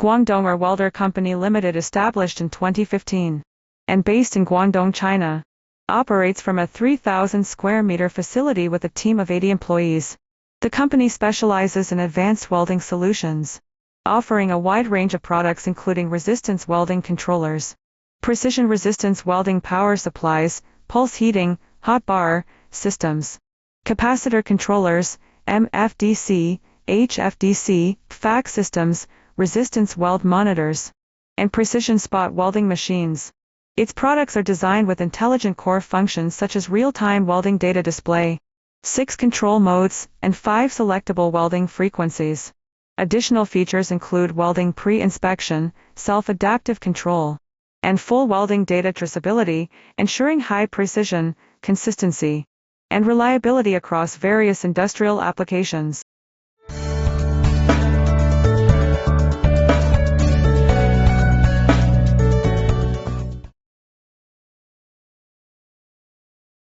Guangdong Ur Welder Co Limited, established in 2015 and based in Guangdong, China, operates from a 3,000 square meter facility with a team of 80 employees. The company specializes in advanced welding solutions, offering a wide range of products including resistance welding controllers, precision resistance welding power supplies, pulse heating, hot bar systems, capacitor controllers, MFDC, HFDC, VFAC systems, resistance weld monitors, and precision spot welding machines. Its products are designed with intelligent core functions such as real-time welding data display, 6 control modes, and 5 selectable welding frequencies. Additional features include welding pre-inspection, self-adaptive control, and full welding data traceability, ensuring high precision, consistency, and reliability across various industrial applications.